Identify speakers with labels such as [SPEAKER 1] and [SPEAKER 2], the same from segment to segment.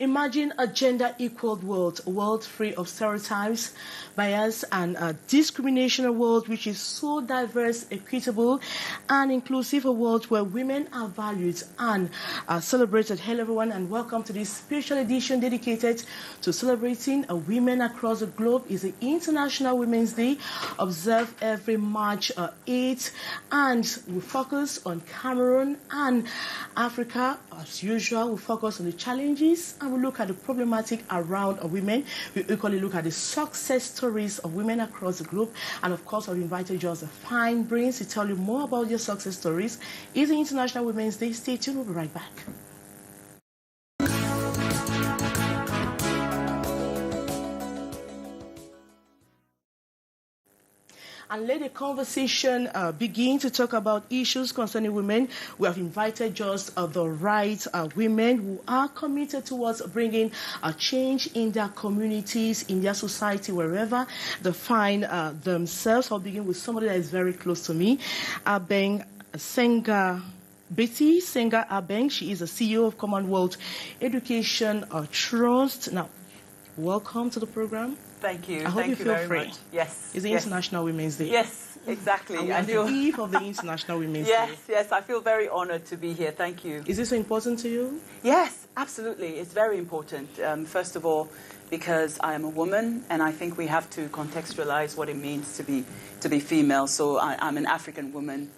[SPEAKER 1] Imagine a gender-equal world, a world free of stereotypes, bias, and discrimination, a world which is so diverse, equitable, and inclusive, a world where women are valued and are celebrated. Hello, everyone, and welcome to this special edition dedicated to celebrating women across the globe. It's the International Women's Day, observed every March 8th, and we focus on Cameroon and Africa. As usual, we focus on the challenges and we look at the problematic around women. We equally look at the success stories of women across the globe. And of course, I've invited you as a fine brains to tell you more about your success stories. It's the International Women's Day. Stay tuned. We'll be right back. And let the conversation begin to talk about issues concerning women. We have invited just the right women who are committed towards bringing a change in their communities, in their society, wherever they find themselves. I'll begin with somebody that is very close to me, ABENG Betty Senga ABENG. She is the CEO of Commonwealth Education Trust. Now, welcome to the program.
[SPEAKER 2] Thank you.
[SPEAKER 1] I hope you feel free.
[SPEAKER 2] Much. Yes.
[SPEAKER 1] It's the International Women's Day.
[SPEAKER 2] Yes, exactly.
[SPEAKER 1] And we're on the eve of the International Women's Day.
[SPEAKER 2] Yes, I feel very honored to be here. Thank you.
[SPEAKER 1] Is this important to you?
[SPEAKER 2] Yes, absolutely. It's very important. First of all, because I am a woman, and I think we have to contextualize what it means to be female. So I'm an African woman.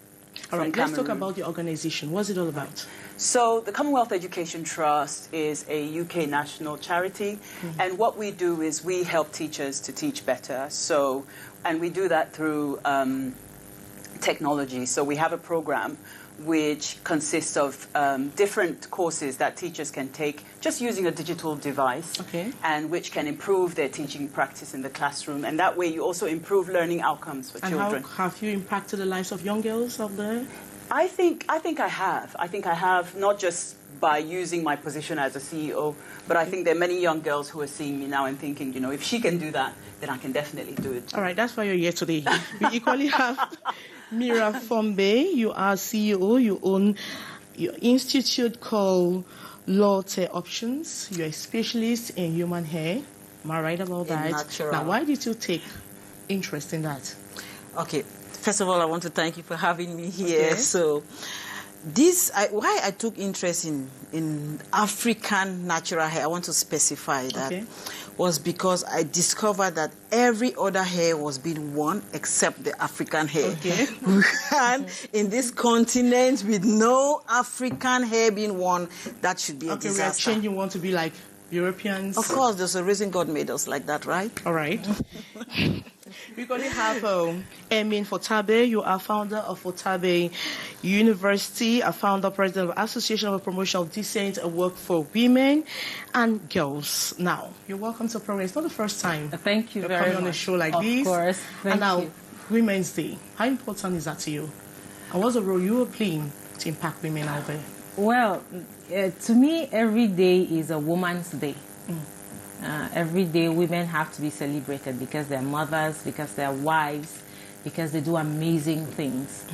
[SPEAKER 1] All right, let's talk about the organization. What's it all about?
[SPEAKER 2] So the Commonwealth Education Trust is a UK national charity, and what we do is we help teachers to teach better. And we do that through technology. So we have a program which consists of different courses that teachers can take just using a digital device, and which can improve their teaching practice in the classroom. And that way you also improve learning outcomes for children.
[SPEAKER 1] And how have you impacted the lives of young girls out there?
[SPEAKER 2] I think I have. I think I have, not just by using my position as a CEO, but I think there are many young girls who are seeing me now and thinking, you know, if she can do that, then I can definitely do it.
[SPEAKER 1] All right, that's why you're here today. We equally have Myra FOMBE. You are CEO. You own your institute called LoR'Terr Options. You're a specialist in human hair. Am I right about that?
[SPEAKER 3] Natural.
[SPEAKER 1] Now, why did you take interest in that?
[SPEAKER 3] Okay. First of all, I want to thank you for having me here.
[SPEAKER 1] Okay.
[SPEAKER 3] So, why I took interest in African natural hair, I want to specify that, was because I discovered that every other hair was being worn except the African hair. And in this continent with no African hair being worn, that should be a disaster.
[SPEAKER 1] We are changing. Want to be like Europeans?
[SPEAKER 3] Of course, there's a reason God made us like that, right?
[SPEAKER 1] All right. We're going to have Myra FOTABE. You are founder of FOTABE University, a founder, president of Association of Promotion of Decent Work for Women and Girls. Now, you're welcome to the program. It's not the first time
[SPEAKER 4] Thank you
[SPEAKER 1] you're
[SPEAKER 4] very
[SPEAKER 1] coming
[SPEAKER 4] much.
[SPEAKER 1] on a show like this.
[SPEAKER 4] Of course. Thank
[SPEAKER 1] and now,
[SPEAKER 4] you.
[SPEAKER 1] Women's Day. How important is that to you? And what's the role you are playing to impact women out there?
[SPEAKER 4] Well, to me, every day is a woman's day. Every day women have to be celebrated because they're mothers, because they're wives, because they do amazing things.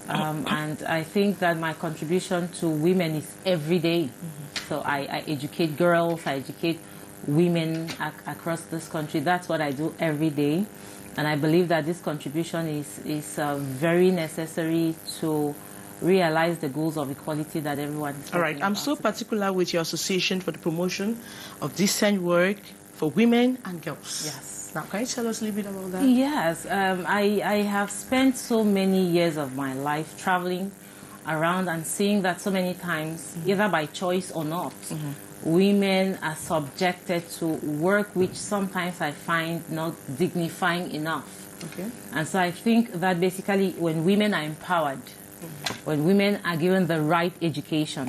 [SPEAKER 4] And I think that my contribution to women is every day. So I educate girls, I educate women across this country. That's what I do every day. And I believe that this contribution is very necessary to realize the goals of equality that everyone is
[SPEAKER 1] All right, I'm so particular with your association for the promotion of decent work for women and girls.
[SPEAKER 4] Yes.
[SPEAKER 1] Now, can you tell us a little bit about that?
[SPEAKER 4] Yes, I have spent so many years of my life traveling around and seeing that so many times, either by choice or not, women are subjected to work which sometimes I find not dignifying enough. And so I think that basically when women are empowered, when women are given the right education,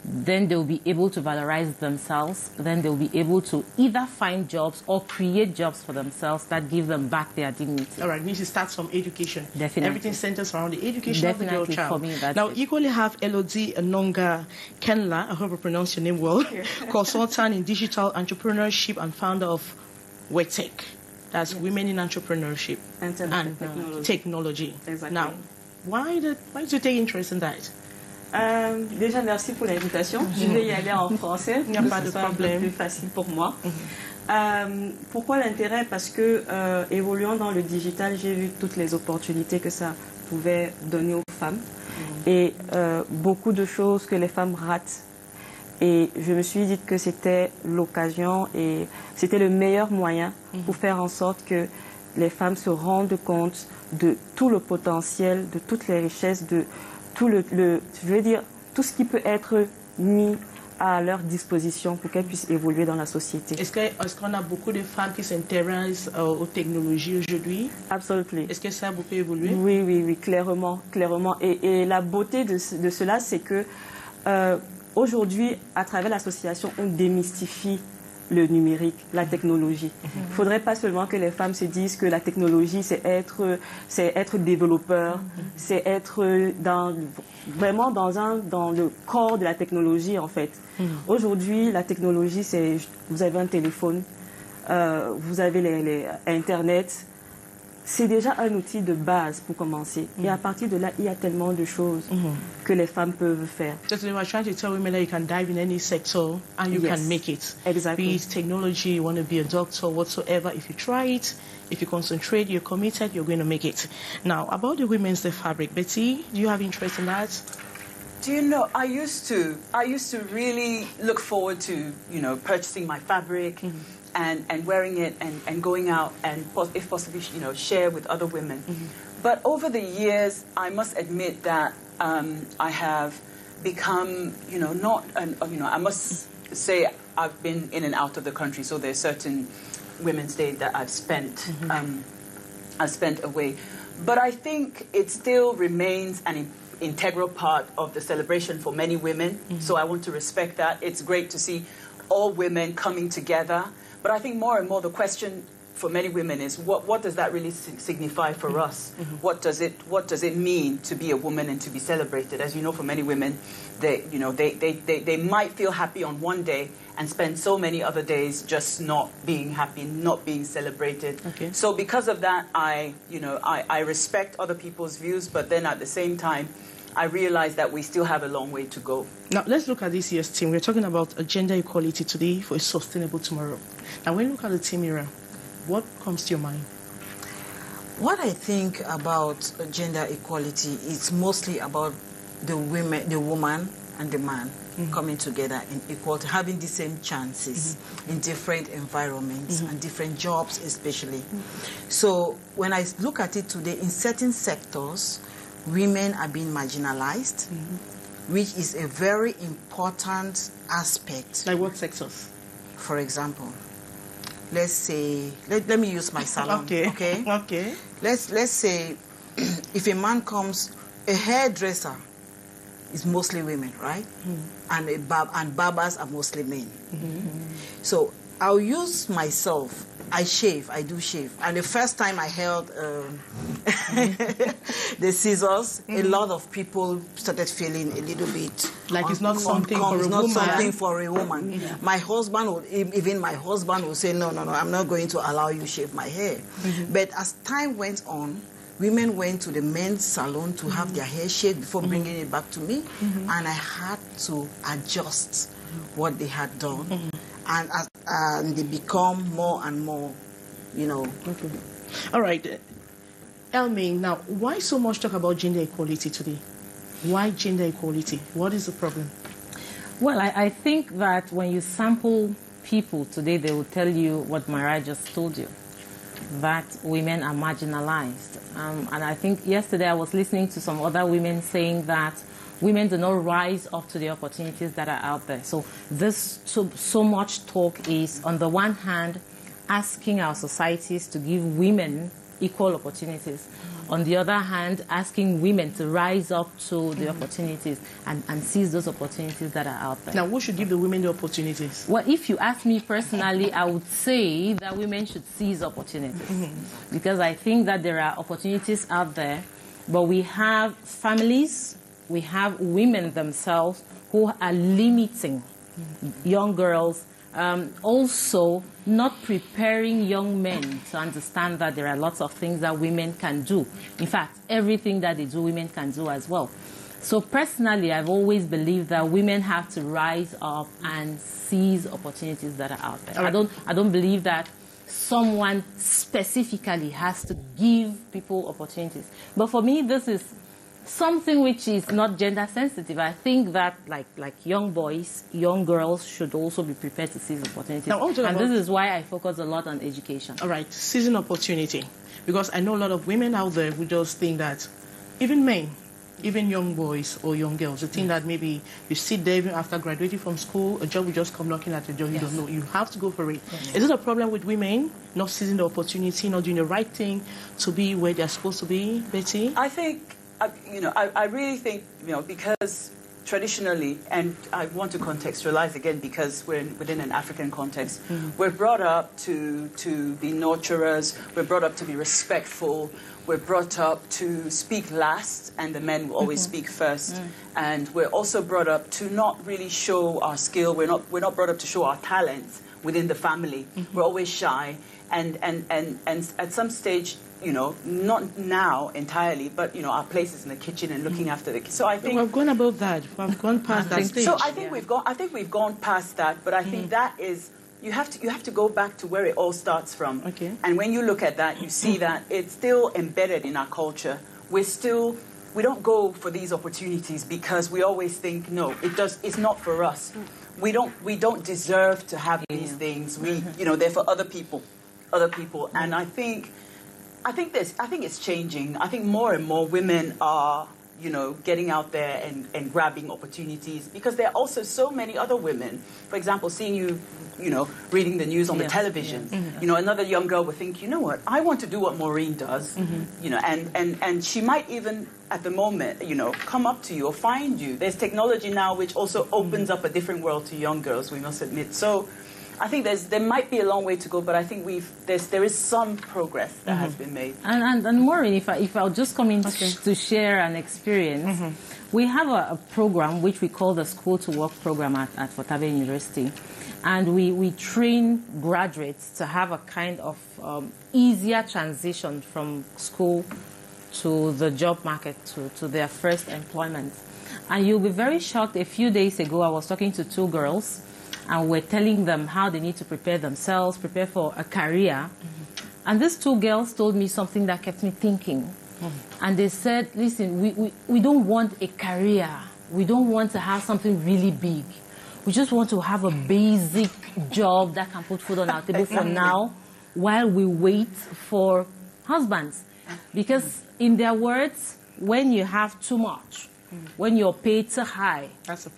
[SPEAKER 4] then they'll be able to valorize themselves. Then they'll be able to either find jobs or create jobs for themselves that give them back their dignity.
[SPEAKER 1] All right, we should start from education.
[SPEAKER 4] Definitely.
[SPEAKER 1] Everything centers around the education of the girl child.
[SPEAKER 4] For me, that's
[SPEAKER 1] now,
[SPEAKER 4] it.
[SPEAKER 1] equally have Elodie NONGA-KENLA, I hope I pronounced your name well, consultant in digital entrepreneurship and founder of WETECH. That's Women in Entrepreneurship
[SPEAKER 5] and technology.
[SPEAKER 1] Technology.
[SPEAKER 5] Exactly.
[SPEAKER 1] Now, why did you take interest in that?
[SPEAKER 5] Déjà, merci pour l'invitation. Je vais y aller en français.
[SPEAKER 1] Il n'y a pas de problème.
[SPEAKER 5] C'est plus facile pour moi. Pourquoi l'intérêt? Parce que, évoluant dans le digital, j'ai vu toutes les opportunités que ça pouvait donner aux femmes. Et beaucoup de choses que les femmes ratent. Et je me suis dit que c'était l'occasion et c'était le meilleur moyen pour faire en sorte que les femmes se rendent compte de tout le potentiel, de toutes les richesses, de tout je veux dire, tout ce qui peut être mis à leur disposition pour qu'elles puissent évoluer dans la société.
[SPEAKER 1] Est-ce qu'on a beaucoup de femmes qui s'intéressent aux technologies aujourd'hui?
[SPEAKER 5] Absolument.
[SPEAKER 1] Est-ce que ça a beaucoup évolué?
[SPEAKER 5] Oui, oui, oui, clairement, clairement. Et la beauté de cela, c'est que aujourd'hui, à travers l'association, on démystifie le numérique, la technologie. Il ne faudrait pas seulement que les femmes se disent que la technologie, c'est être développeur, c'est être vraiment dans le corps de la technologie, en fait. Aujourd'hui, la technologie, c'est vous avez un téléphone, vous avez Internet. C'est déjà un outil de base pour commencer. Et à partir de là, il y a tellement de choses que les femmes peuvent faire.
[SPEAKER 1] Just we are trying to tell women that you can dive in any sector and you can make it.
[SPEAKER 5] Exactly.
[SPEAKER 1] Be it technology, you want to be a doctor, whatsoever. If you try it, if you concentrate, you're committed, you're going to make it. Now, about the women's fabric, Betty, do you have interest in that?
[SPEAKER 2] Do you know, I used to really look forward to, you know, purchasing my fabric and wearing it and going out and, if possible, you know, share with other women. But over the years, I must admit that I have become, you know, I must say I've been in and out of the country, so there's certain Women's Day that I've spent away. But I think it still remains an integral part of the celebration for many women, so I want to respect that. It's great to see all women coming together, but I think more and more the question for many women is what does that really signify for us? What does it mean to be a woman and to be celebrated? As you know, for many women, they might feel happy on one day and spend so many other days just not being happy, not being celebrated.
[SPEAKER 1] Okay.
[SPEAKER 2] So because of that, I respect other people's views, but then at the same time, I realize that we still have a long way to go.
[SPEAKER 1] Now, let's look at this year's theme. We're talking about gender equality today for a sustainable tomorrow. Now, when you look at the theme, Myra, what comes to your mind?
[SPEAKER 3] What I think about gender equality is mostly about the woman and the man coming together in equality, having the same chances in different environments and different jobs especially. So when I look at it today, in certain sectors, women are being marginalized, which is a very important aspect.
[SPEAKER 1] Like what sectors?
[SPEAKER 3] For example, let's say, let me use my salon.
[SPEAKER 1] Okay.
[SPEAKER 3] Let's say if a man comes, a hairdresser is mostly women, right? And barbers are mostly men. So I'll use myself. I do shave. And the first time I held the scissors, a lot of people started feeling a little bit
[SPEAKER 1] like it's not something for a woman.
[SPEAKER 3] My husband would say, no, I'm not going to allow you to shave my hair. But as time went on, women went to the men's salon to have their hair shaved before bringing it back to me, and I had to adjust what they had done. And they become more and more, you know.
[SPEAKER 1] Okay. All right. Elmine, now, why so much talk about gender equality today? Why gender equality? What is the problem?
[SPEAKER 4] Well, I think that when you sample people today, they will tell you what Myra just told you, that women are marginalized. And I think yesterday I was listening to some other women saying that women do not rise up to the opportunities that are out there. So this so much talk is, on the one hand, asking our societies to give women equal opportunities. On the other hand, asking women to rise up to the opportunities and seize those opportunities that are out there.
[SPEAKER 1] Now, who should give the women the opportunities?
[SPEAKER 4] Well, if you ask me personally, I would say that women should seize opportunities. Because I think that there are opportunities out there, but we have families, we have women themselves who are limiting young girls, also not preparing young men to understand that there are lots of things that women can do. In fact, everything that they do, women can do as well. So personally, I've always believed that women have to rise up and seize opportunities that are out there.
[SPEAKER 1] Right.
[SPEAKER 4] I don't believe that someone specifically has to give people opportunities. But for me, this is something which is not gender sensitive. I think that like young boys, young girls should also be prepared to seize opportunities.
[SPEAKER 1] Now,
[SPEAKER 4] and this is why I focus a lot on education. All
[SPEAKER 1] right, seizing opportunity. Because I know a lot of women out there who just think that, even men, even young boys or young girls, they think that maybe you sit there even after graduating from school, a job will just come knocking at your door. You don't know. You have to go for it. Yes. Is it a problem with women not seizing the opportunity, not doing the right thing to be where they're supposed to be, Betty?
[SPEAKER 2] I think, I really think, because traditionally, and I want to contextualize again because we're within an African context, we're brought up to be nurturers, we're brought up to be respectful, we're brought up to speak last, and the men will always speak first. And we're also brought up to not really show our skill. We're not brought up to show our talents within the family. We're always shy, and at some stage, not now entirely, but our place is in the kitchen and looking after the kids. So I think
[SPEAKER 1] we've gone above that. We've gone past that stage.
[SPEAKER 2] So I think we've gone past that. But I think that is. You have to go back to where it all starts from.
[SPEAKER 1] Okay.
[SPEAKER 2] And when you look at that, you see that it's still embedded in our culture. We don't go for these opportunities because we always think, no, it's not for us. We don't deserve to have these things. They're for other people. And I think it's changing. I think more and more women are getting out there and grabbing opportunities, because there are also so many other women. For example, seeing you reading the news on the television. Another young girl would think, you know what, I want to do what Maureen does. And she might even at the moment, come up to you or find you. There's technology now which also opens up a different world to young girls, we must admit. So I think there might be a long way to go, but I think there is some progress that has been made.
[SPEAKER 4] And Maureen, if I'll just come in to share an experience, we have a program which we call the School to Work program at Foothaven University, and we train graduates to have a kind of easier transition from school to the job market, to their first employment. And you'll be very shocked. A few days ago, I was talking to two girls, and we're telling them how they need to prepare themselves, prepare for a career. And these two girls told me something that kept me thinking. And they said, listen, we don't want a career. We don't want to have something really big. We just want to have a basic job that can put food on our table for now, while we wait for husbands. Because in their words, when you have too much, when you're paid too high,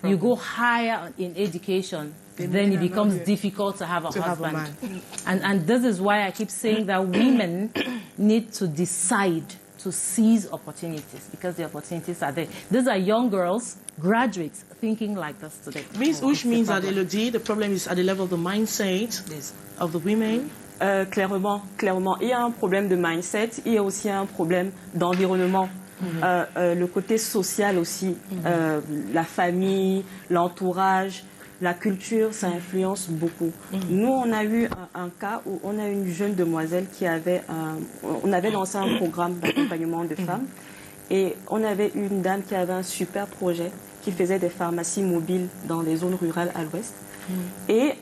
[SPEAKER 4] you go higher in education, then it becomes difficult to have a husband. And this is why I keep saying that women need to decide to seize opportunities, because the opportunities are there. These are young girls, graduates, thinking like this today.
[SPEAKER 1] Which means that, Elodie, the problem is at the level of the mindset of the women.
[SPEAKER 5] Clairement. Il y a un problème de mindset, il y a aussi un problème d'environnement. Le côté social aussi, la famille, l'entourage, la culture, ça influence beaucoup. Nous, on a eu un cas où on a une jeune demoiselle qui avait on avait lancé un programme d'accompagnement de femmes, et on avait une dame qui avait un super projet, qui faisait des pharmacies mobiles dans les zones rurales à l'ouest. Et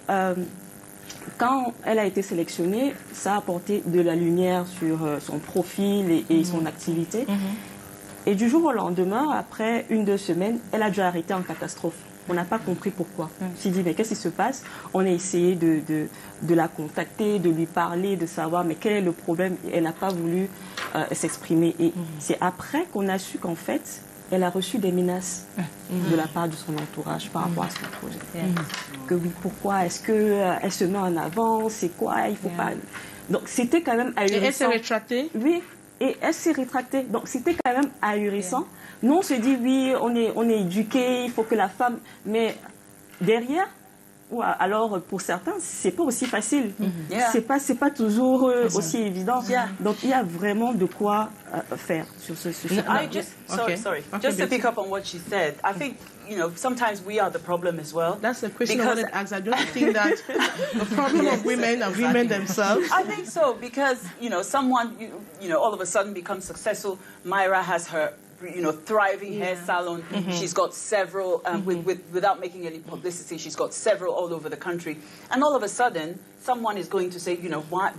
[SPEAKER 5] quand elle a été sélectionnée, ça a apporté de la lumière sur son profil et son activité. Et du jour au lendemain, après 1-2 semaines, elle a dû arrêter en catastrophe. On n'a pas compris pourquoi. On s'est dit, mais qu'est-ce qui se passe? On a essayé de la contacter, de lui parler, de savoir mais quel est le problème. Elle n'a pas voulu s'exprimer. Et c'est après qu'on a su qu'en fait, elle a reçu des menaces de la part de son entourage par rapport à son projet. Que oui, pourquoi? Est-ce qu'elle se met en avant? C'est quoi? Il faut pas... Donc c'était quand même ahurissant.
[SPEAKER 1] Et elle s'est rétractée?
[SPEAKER 5] Oui, et elle s'est rétractée. Donc c'était quand même ahurissant. Nous, on se dit, oui, on est éduqués, il faut que la femme... Mais derrière, alors pour certains, c'est pas aussi facile. C'est pas toujours aussi évident. Donc il y a vraiment de quoi faire sur ce sujet.
[SPEAKER 2] Sorry. Just to pick up on what she said, I think, sometimes we are the problem as well.
[SPEAKER 1] That's the question I wanted to ask. I don't think that the problem of women are women themselves.
[SPEAKER 2] I think so, because, someone, all of a sudden becomes successful. Myra has her thriving hair salon. She's got several, without making any publicity, she's got several all over the country. And all of a sudden, someone is going to say, why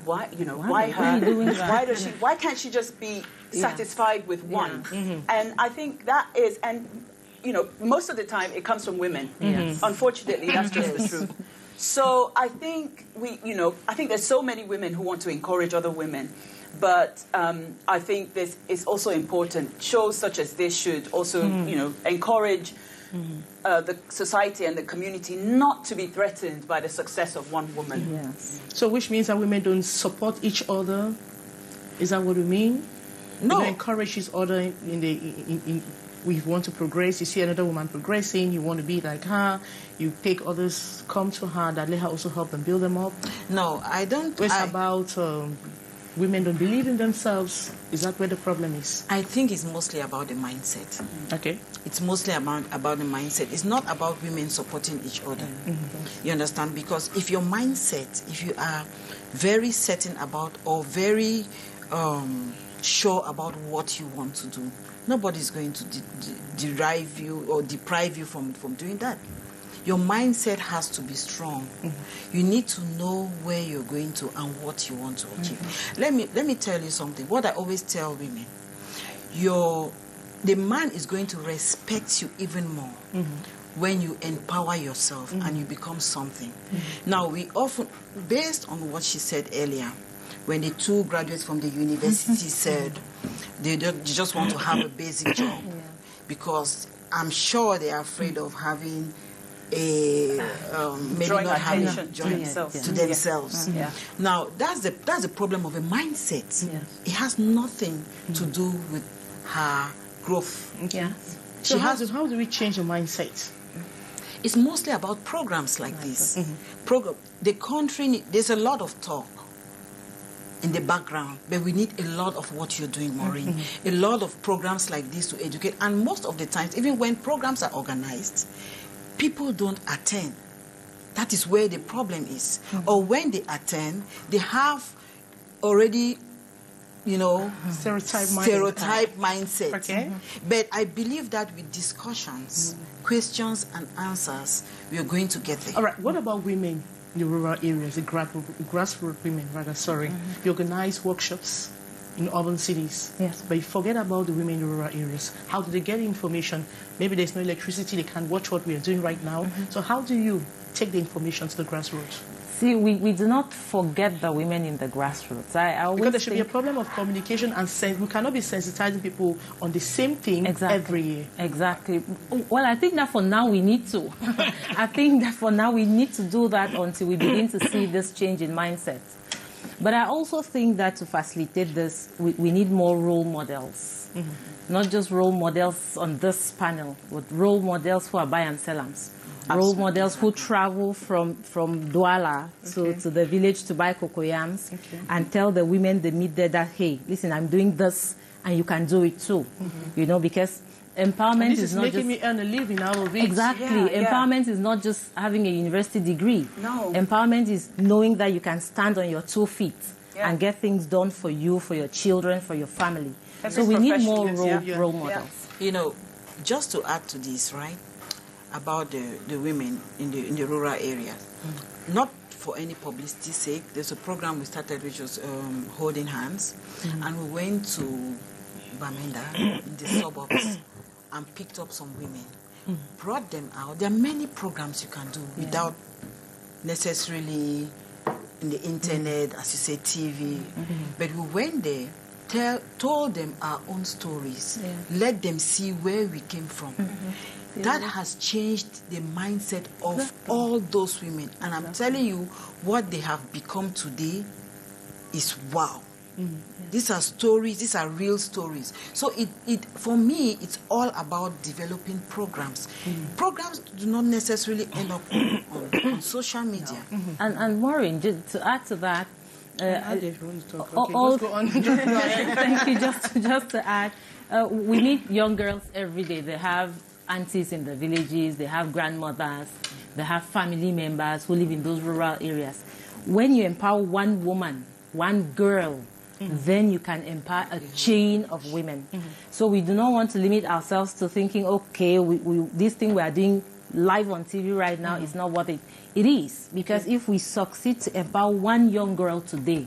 [SPEAKER 2] her? Why can't she just be satisfied with one? And I think that is, and most of the time it comes from women. Unfortunately, that's just the truth. So I think I think there's so many women who want to encourage other women. But I think this is also important. Shows such as this should also, encourage the society and the community not to be threatened by the success of one woman.
[SPEAKER 1] Yes. So which means that women don't support each other? Is that what you mean? No. You encourage each other we want to progress. You see another woman progressing, you want to be like her. You take others, come to her, that let her also help them build them up.
[SPEAKER 3] No, I don't.
[SPEAKER 1] It's about women don't believe in themselves. Is that where the problem is?
[SPEAKER 3] I think it's mostly about the mindset.
[SPEAKER 1] Okay.
[SPEAKER 3] It's mostly about the mindset. It's not about women supporting each other. You understand? Because if your mindset, if you are very certain about or very sure about what you want to do, nobody's going to derive you or deprive you from doing that. Your mindset has to be strong. You need to know where you're going to and what you want to achieve. Let me tell you something. What I always tell women, the man is going to respect you even more when you empower yourself and you become something. Now, we often, based on what she said earlier, when the two graduates from the university said they just want to have a basic job because I'm sure they are afraid of having maybe
[SPEAKER 2] drawing
[SPEAKER 3] not having
[SPEAKER 2] to
[SPEAKER 3] themselves. Now that's the problem of a mindset. It has nothing to do with her growth.
[SPEAKER 1] So how do we change the mindset?
[SPEAKER 3] It's mostly about programs like this. The country, there's a lot of talk in the background, but we need a lot of what you're doing, Maureen. A lot of programs like this to educate, and most of the times, even when programs are organized, people don't attend. That is where the problem is. Or when they attend, they have already, stereotype mindset.
[SPEAKER 1] Okay.
[SPEAKER 3] But I believe that with discussions, questions and answers, we are going to get there.
[SPEAKER 1] All right. What about women in the rural areas, the grassroots women, rather, sorry? You organize workshops in urban cities.
[SPEAKER 4] Yes.
[SPEAKER 1] But you forget about the women in the rural areas. How do they get information? Maybe there's no electricity, they can't watch what we are doing right now. So how do you take the information to the grassroots?
[SPEAKER 4] See, we do not forget the women in the grassroots. I always
[SPEAKER 1] because there should be a problem of communication and sense. We cannot be sensitizing people on the same thing every year.
[SPEAKER 4] Exactly. Well, I think that for now we need to. I think that for now we need to do that until we begin to see this change in mindset. But I also think that to facilitate this, we need more role models. Not just role models on this panel, but role models who are buy and sellers. Role models who travel from Douala to the village to buy cocoyams and tell the women they meet there that, hey, listen, I'm doing this and you can do it too. Because empowerment is not
[SPEAKER 1] making me earn a living out of it.
[SPEAKER 4] Exactly. Empowerment is not just having a university degree.
[SPEAKER 2] No.
[SPEAKER 4] Empowerment is knowing that you can stand on your 2 feet and get things done for you, for your children, for your family. So we need more role models.
[SPEAKER 3] Just to add to this, right, about the women in the rural areas, not for any publicity's sake, there's a program we started which was Holding Hands, and we went to Bamenda in the suburbs and picked up some women, brought them out. There are many programs you can do without necessarily in the internet, as you say, TV. But we went there, told them our own stories, let them see where we came from. That has changed the mindset of all those women. And I'm telling you, what they have become today is wow. These are stories, these are real stories. So for me, it's all about developing programs. Programs do not necessarily end up on social media.
[SPEAKER 4] And Maureen, just to add to that,
[SPEAKER 1] Let's go on.
[SPEAKER 4] Thank you. Just to add, we meet young girls every day. They have aunties in the villages, they have grandmothers, they have family members who live in those rural areas. When you empower one woman, one girl, then you can empower a chain of women. So we do not want to limit ourselves to thinking, okay, this thing we are doing live on TV right now is not what it is. Because if we succeed to empower one young girl today,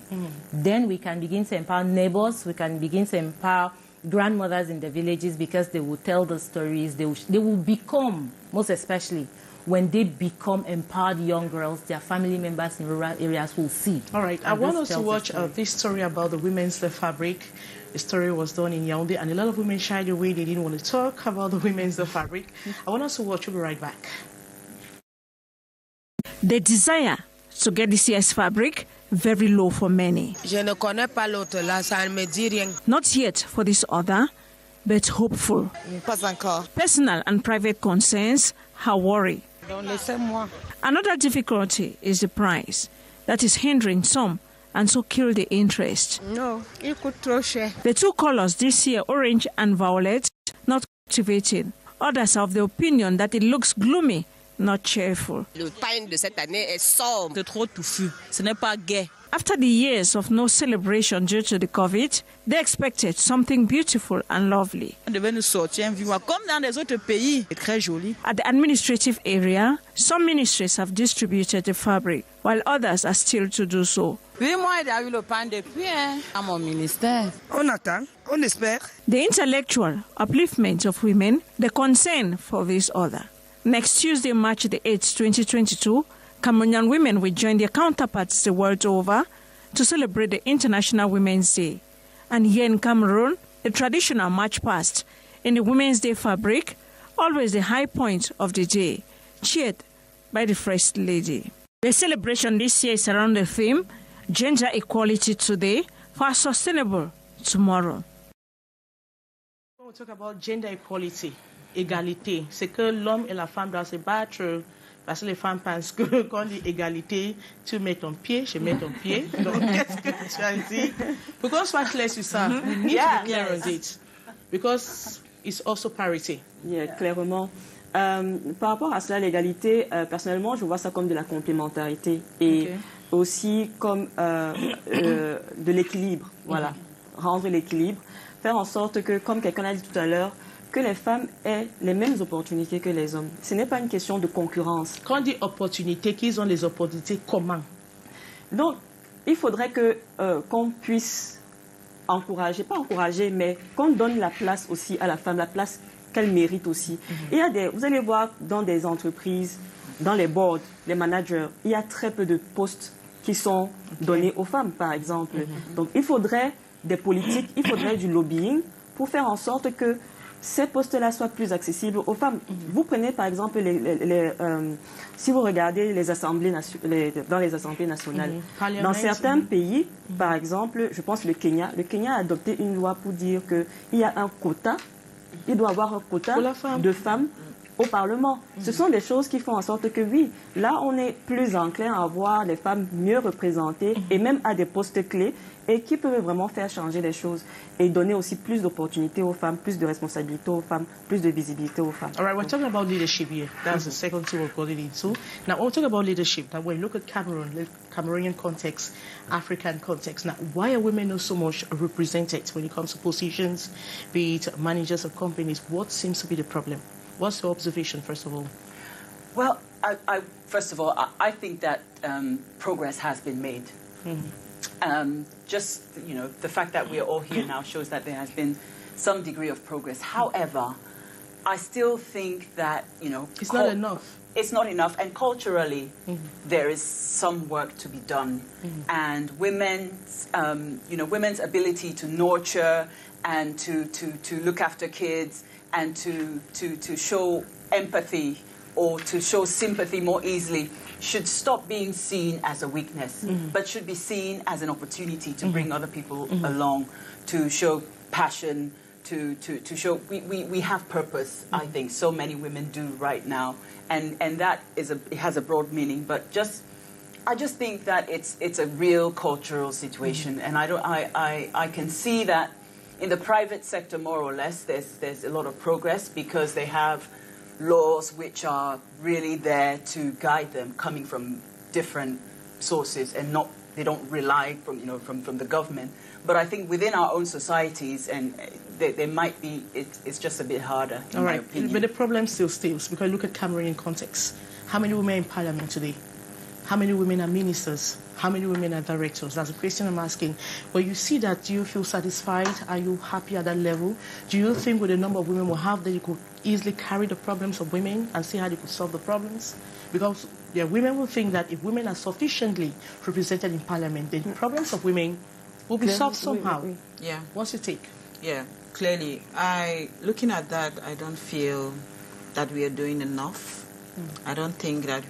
[SPEAKER 4] then we can begin to empower neighbors, we can begin to empower grandmothers in the villages, because they will tell the stories, they will become, most especially, when they become empowered young girls, their family members in rural areas will see.
[SPEAKER 1] All right, I want us to watch this story about the women's fabric. The story was done in Yaoundé, and a lot of women shied away. They didn't want to talk about the women's fabric. I want us to watch. We'll be right back.
[SPEAKER 6] The desire to get this year's fabric very low for many. Not yet for this other, but hopeful. Personal and private concerns are worry. Another difficulty is the price that is hindering some and so kill the interest. The two colors this year, orange and violet, not activating. Others are of the opinion that it looks gloomy, not cheerful. After the years of no celebration due to the COVID, they expected something beautiful and lovely. At the administrative area, some ministries have distributed the fabric, while others are still to do so. The intellectual upliftment of women, the concern for this other. Next Tuesday, March the 8th, 2022, Cameroonian women will join their counterparts the world over to celebrate the International Women's Day. And here in Cameroon, the traditional march past in the Women's Day fabric, always the high point of the day, cheered by the First Lady. The celebration this year is around the theme, Gender Equality Today for a Sustainable Tomorrow.
[SPEAKER 1] When we talk about gender equality, égalité, c'est que l'homme et la femme doivent se battre. Parce que les femmes pensent que quand on dit égalité, tu mets ton pied, je mets ton pied. Donc, qu'est-ce que tu as dit? Because soit clair sur ça, we need to be clear on it. Because it's also parity.
[SPEAKER 5] Yeah, clairement. Par rapport à cela, l'égalité, personnellement, je vois ça comme de la complémentarité et aussi comme de l'équilibre. Voilà, rendre l'équilibre, faire en sorte que, comme quelqu'un a dit tout à l'heure, que les femmes aient les mêmes opportunités que les hommes. Ce n'est pas une question de concurrence.
[SPEAKER 1] Quand on dit opportunités, qu'ils ont les opportunités comment? Donc,
[SPEAKER 5] il faudrait que qu'on puisse encourager, pas encourager, mais qu'on donne la place aussi à la femme, la place qu'elle mérite aussi. Il y a vous allez voir dans des entreprises, dans les boards, les managers, il y a très peu de postes qui sont donnés aux femmes, par exemple. Donc, il faudrait des politiques, il faudrait du lobbying pour faire en sorte que ces postes-là soient plus accessibles aux femmes. Vous prenez par exemple, si vous regardez les assemblées dans les assemblées nationales, dans certains pays, par exemple, je pense le Kenya a adopté une loi pour dire qu'il y a un quota, il doit y avoir un quota de femmes au Parlement. Ce sont des choses qui font en sorte que oui, là on est plus enclin à voir les femmes mieux représentées et même à des postes clés et qui peuvent vraiment faire changer les choses et donner aussi plus d'opportunités aux femmes, plus de responsabilités aux femmes, plus de visibilité aux femmes.
[SPEAKER 1] All right, we're talking about leadership here. That's the second thing we're going into. Now, we'll talk about leadership. Now, when you look at Cameroon, the Cameroonian context, African context, now, why are women not so much represented when it comes to positions, be it managers of companies? What seems to be the problem? What's your observation, first of all?
[SPEAKER 2] Well, first of all, I think that progress has been made. Just, the fact that we are all here now shows that there has been some degree of progress. However, I still think that,
[SPEAKER 1] it's not enough.
[SPEAKER 2] It's not enough. And culturally, there is some work to be done. And women's ability to nurture and to look after kids and to show empathy or to show sympathy more easily should stop being seen as a weakness, but should be seen as an opportunity to bring other people along, to show passion, to show we have purpose. I think so many women do right now, and that it has a broad meaning. But I just think that it's a real cultural situation, and I can see that in the private sector more or less there's a lot of progress because they have laws which are really there to guide them, coming from different sources and not they don't rely from the government. But I think within our own societies, and there might be, it's just a bit harder, in my opinion.
[SPEAKER 1] But the problem still stays, because look at Cameroonian context. How many women in parliament today? How many women are ministers? How many women are directors? That's a question I'm asking. When you see that, do you feel satisfied? Are you happy at that level? Do you think with the number of women we have that you could easily carry the problems of women and see how they could solve the problems? Because women will think that if women are sufficiently represented in parliament, then the problems of women will be solved somehow.
[SPEAKER 3] Yeah.
[SPEAKER 1] What's your take?
[SPEAKER 3] Yeah, clearly. Looking at that, I don't feel that we are doing enough. I don't think that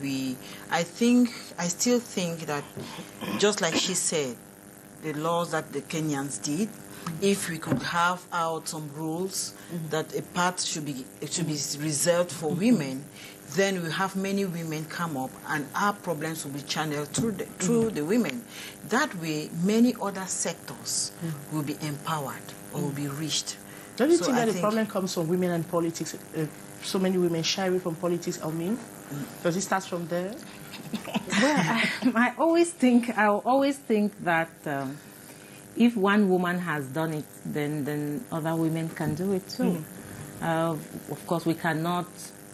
[SPEAKER 3] I still think that, just like she said, the laws that the Kenyans did, if we could have out some rules that a part should be reserved for women, then we have many women come up and our problems will be channeled through the women. That way, many other sectors will be empowered or will be reached.
[SPEAKER 1] Don't you think that the problem comes from women and politics? So many women shy away from politics, I mean? Does it start from there?
[SPEAKER 4] Well, I always think that if one woman has done it, then other women can do it too. Of course, we cannot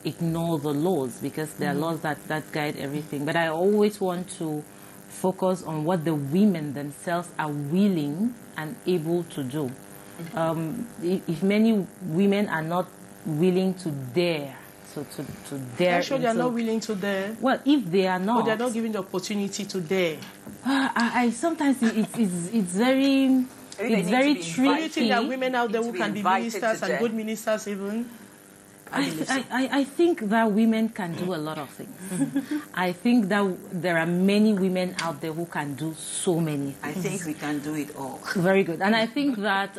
[SPEAKER 4] ignore the laws, because there are laws that guide everything. But I always want to focus on what the women themselves are willing and able to do. If many women are not willing to dare, to dare.
[SPEAKER 1] I'm sure they are not willing to dare.
[SPEAKER 4] Well, if they are not,
[SPEAKER 1] but they are not given the opportunity to dare.
[SPEAKER 4] I sometimes it's very tricky.
[SPEAKER 1] Do you think that women out there who can be ministers and good ministers even?
[SPEAKER 4] I think that women can do a lot of things. I think that there are many women out there who can do so many things.
[SPEAKER 3] I think we can do it all.
[SPEAKER 4] Very good. And I think that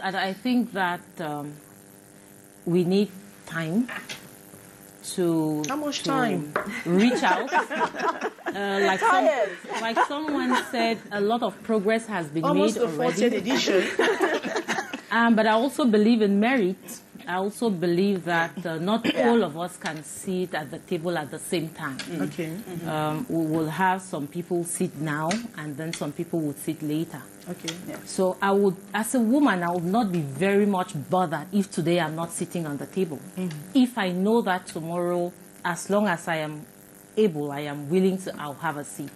[SPEAKER 4] we need time to
[SPEAKER 1] how much time
[SPEAKER 4] reach out. Like someone said, a lot of progress has been
[SPEAKER 1] almost
[SPEAKER 4] made
[SPEAKER 1] already.
[SPEAKER 4] Almost the 40th edition. But I also believe in merit. I also believe that not all of us can sit at the table at the same time.
[SPEAKER 1] Okay.
[SPEAKER 4] We will have some people sit now, and then some people would sit later.
[SPEAKER 1] Okay.
[SPEAKER 2] Yeah.
[SPEAKER 4] So I would, as a woman, I would not be very much bothered if today I'm not sitting on the table. If I know that tomorrow, as long as I am able, I am willing to, I'll have a seat.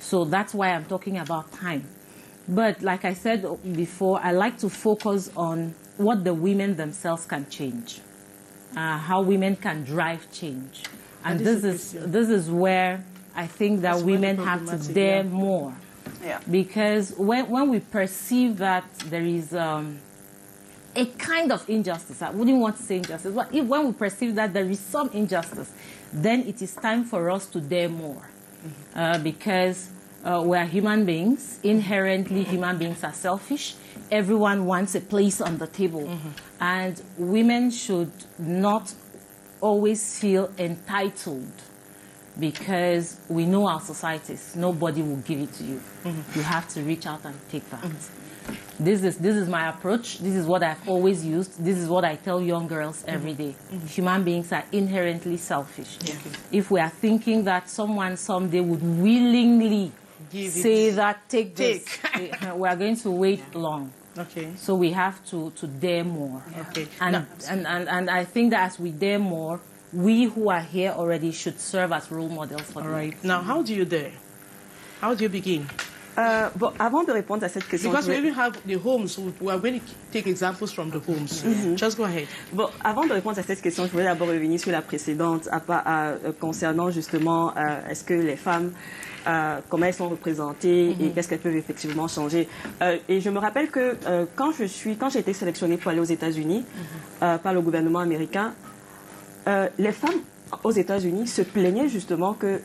[SPEAKER 4] So that's why I'm talking about time. But like I said before, I like to focus on what the women themselves can change, how women can drive change. And this is where I think that women have to dare more.
[SPEAKER 2] Yeah.
[SPEAKER 4] Because when we perceive that there is a kind of injustice, I wouldn't want to say injustice, but when we perceive that there is some injustice, then it is time for us to dare more. Because we are human beings. Inherently, human beings are selfish. Everyone wants a place on the table. And women should not always feel entitled, because we know our societies. Nobody will give it to you. You have to reach out and take that. This is my approach. This is what I've always used. This is what I tell young girls every day. Human beings are inherently selfish. If we are thinking that someone someday would willingly say that, take this, we are going to wait long.
[SPEAKER 1] Okay.
[SPEAKER 4] So we have to dare more.
[SPEAKER 1] Okay.
[SPEAKER 4] And I think that as we dare more, we who are here already should serve as role models for them.
[SPEAKER 1] Right. Now, how do you dare? How do you begin?
[SPEAKER 5] Bon, avant de répondre à cette question,
[SPEAKER 1] because we even have the homes, we are going to take examples from the homes. Just go ahead.
[SPEAKER 5] Bon, avant de répondre à cette question, je voudrais d'abord revenir sur la précédente, concernant justement est-ce que les femmes, comment elles sont représentées et qu'est-ce qu'elles peuvent effectivement changer. Et je me rappelle que quand j'ai été sélectionnée pour aller aux États-Unis par le gouvernement américain, les femmes aux États-Unis se plaignaient justement que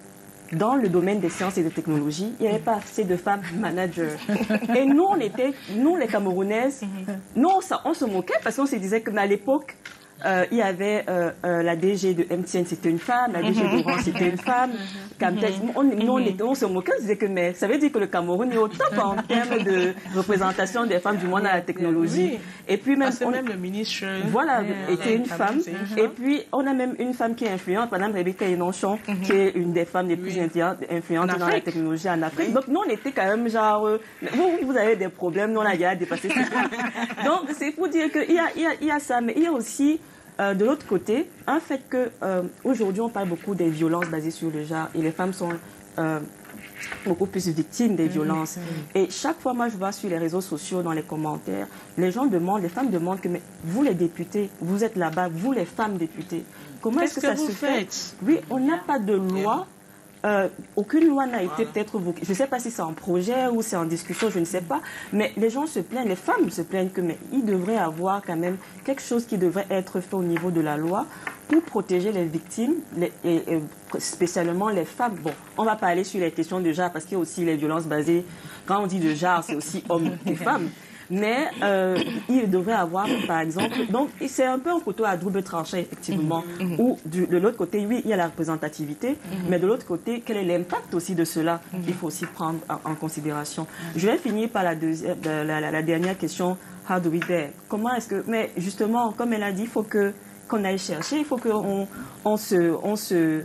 [SPEAKER 5] dans le domaine des sciences et des technologies, il n'y avait pas assez de femmes managers. Et nous les Camerounaises, nous, on se moquait parce qu'on se disait qu'à l'époque, il y avait la DG de MTN, c'était une femme, la DG d'Orange, c'était une femme. On se moquait, on disait que mais ça veut dire que le Cameroun est au top en termes de représentation des femmes du monde à la technologie. Et puis même,
[SPEAKER 1] même le ministre
[SPEAKER 5] était une femme. Et puis on a même une femme qui est influente, Madame Rebecca Enonchon, qui est une des femmes les plus influentes dans la technologie en Afrique. Donc nous on était quand même genre, vous avez des problèmes, nous on a déjà dépassé ça. Donc c'est pour dire qu'il y a ça, mais il y a aussi de l'autre côté, un fait que aujourd'hui on parle beaucoup des violences basées sur le genre et les femmes sont beaucoup plus victimes des violences. Et chaque fois, moi je vois sur les réseaux sociaux, dans les commentaires, les gens demandent, les femmes demandent que mais vous les députés, vous êtes là-bas, vous les femmes députées, comment est-ce que ça se fait? Oui, on n'a pas de loi. Aucune loi n'a été peut-être votée. Je ne sais pas si c'est en projet ou c'est en discussion, je ne sais pas. Mais les gens se plaignent, les femmes se plaignent que mais il devrait y avoir quand même quelque chose qui devrait être fait au niveau de la loi pour protéger les victimes, et spécialement les femmes. Bon, on va pas aller sur les questions de genre parce qu'il y a aussi les violences basées. Quand on dit de genre, c'est aussi hommes et femmes. Mais il devrait avoir, par exemple, donc c'est un peu un couteau à double tranchant, effectivement, où de l'autre côté, oui, il y a la représentativité, mais de l'autre côté, quel est l'impact aussi de cela? Il faut aussi prendre en considération. Je vais finir par la dernière question, how do we dare? Comment est-ce que, mais justement, comme elle a dit, il faut qu'on aille chercher, il faut qu'on se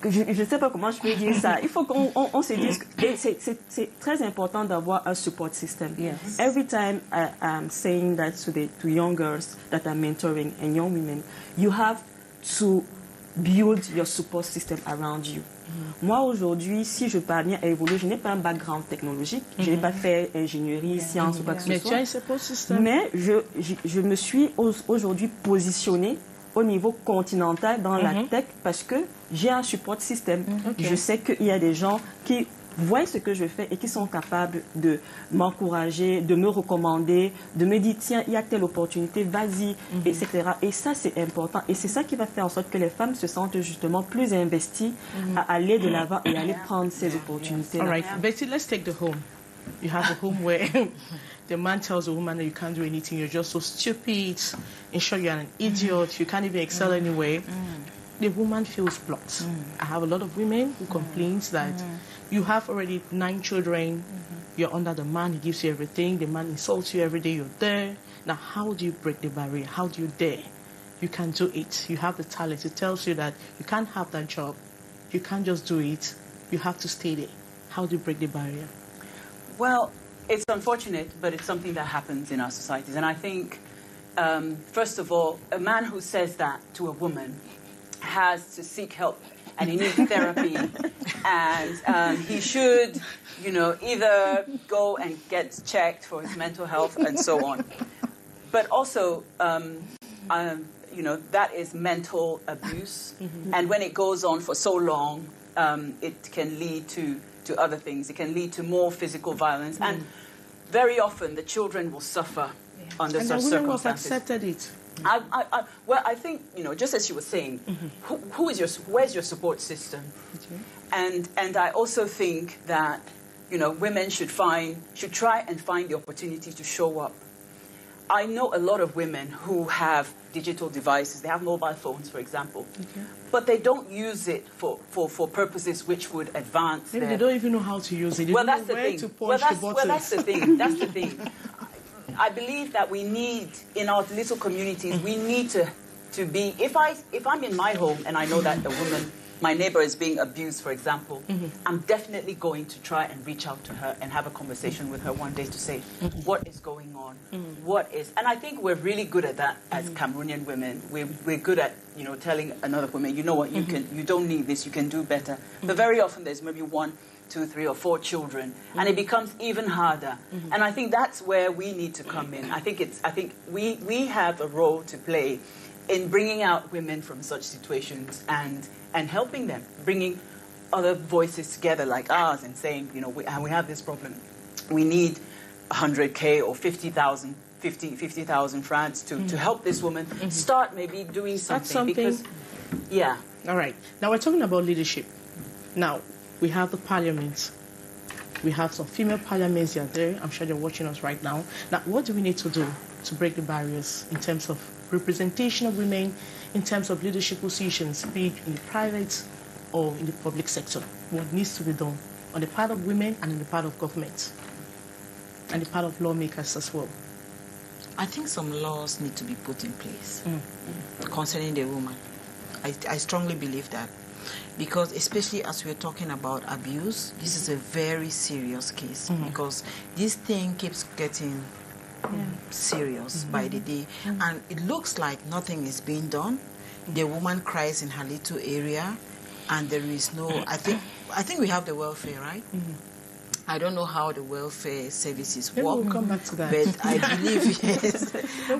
[SPEAKER 5] je ne sais pas comment je peux dire ça. Il faut qu'on se dise que c'est très important d'avoir un support system. Yes. Every time I'm saying that to young girls that I'm mentoring and young women, you have to build your support system around you. Moi, aujourd'hui, si je parviens à évoluer, je n'ai pas un background technologique, je n'ai pas fait ingénierie, sciences ou quoi que ce soit.
[SPEAKER 1] Mais tu as un support system.
[SPEAKER 5] Mais je me suis aujourd'hui positionnée au niveau continental dans la tech parce que j'ai un support système. Je sais qu'il y a des gens qui voient ce que je fais et qui sont capables de m'encourager, de me recommander, de me dire tiens, il y a telle opportunité, vas-y, etc. Et ça, c'est important. Et c'est ça qui va faire en sorte que les femmes se sentent justement plus investies à aller de l'avant et à aller prendre ces opportunités-là.
[SPEAKER 1] All right, Betty, let's take the home. You have a home where the man tells a woman that you can't do anything, you're just so stupid, in short, you're an idiot, you can't even excel anyway. The woman feels blocked. I have a lot of women who complain that you have already 9 children, you're under the man, he gives you everything, the man insults you every day, you're there. Now, how do you break the barrier? How do you dare? You can do it. You have the talent. It tells you that you can't have that job. You can't just do it. You have to stay there. How do you break the barrier?
[SPEAKER 2] Well, it's unfortunate, but it's something that happens in our societies. And I think, first of all, a man who says that to a woman has to seek help, and he needs therapy, and he should, either go and get checked for his mental health and so on. But also, that is mental abuse, and when it goes on for so long, it can lead to other things. It can lead to more physical violence, and very often the children will suffer under such circumstances. And the women have accepted it. Well, I think, just as she was saying, where's your support system? And I also think that, women should try and find the opportunity to show up. I know a lot of women who have digital devices. They have mobile phones, for example. But they don't use it for purposes which would advance
[SPEAKER 1] Maybe they don't even know how to use it. They
[SPEAKER 2] well,
[SPEAKER 1] don't
[SPEAKER 2] that's
[SPEAKER 1] know
[SPEAKER 2] the
[SPEAKER 1] where
[SPEAKER 2] thing.
[SPEAKER 1] to punch the buttons.
[SPEAKER 2] Well, that's the thing. That's the thing. I believe that we need, in our little communities, we need to be, if I'm in my home and I know that a woman, my neighbor is being abused, for example, I'm definitely going to try and reach out to her and have a conversation with her one day to say, what is going on? And I think we're really good at that as Cameroonian women. We're good at, telling another woman, you know what, you don't need this, you can do better. But very often there's maybe 1, 2, 3, or 4 children, and it becomes even harder. And I think that's where we need to come in. I think we have a role to play in bringing out women from such situations and helping them, bringing other voices together like ours and saying, we have this problem. We need 100K or 50,000 francs to help this woman start maybe doing something.
[SPEAKER 1] That's something.
[SPEAKER 2] Because, yeah.
[SPEAKER 1] All right. Now we're talking about leadership. Now, we have the parliament. We have some female parliaments that are there. I'm sure they're watching us right now. Now, what do we need to do to break the barriers in terms of representation of women in terms of leadership positions, be it in the private or in the public sector. What needs to be done on the part of women and in the part of government and the part of lawmakers as well?
[SPEAKER 3] I think some laws need to be put in place concerning the woman. I strongly believe that, because especially as we're talking about abuse, this is a very serious case, because this thing keeps getting serious by the day, and it looks like nothing is being done. The woman cries in her little area, and there is no, I think we have the welfare, right? I don't know how the welfare services work.
[SPEAKER 1] We'll come back to that.
[SPEAKER 3] But I believe,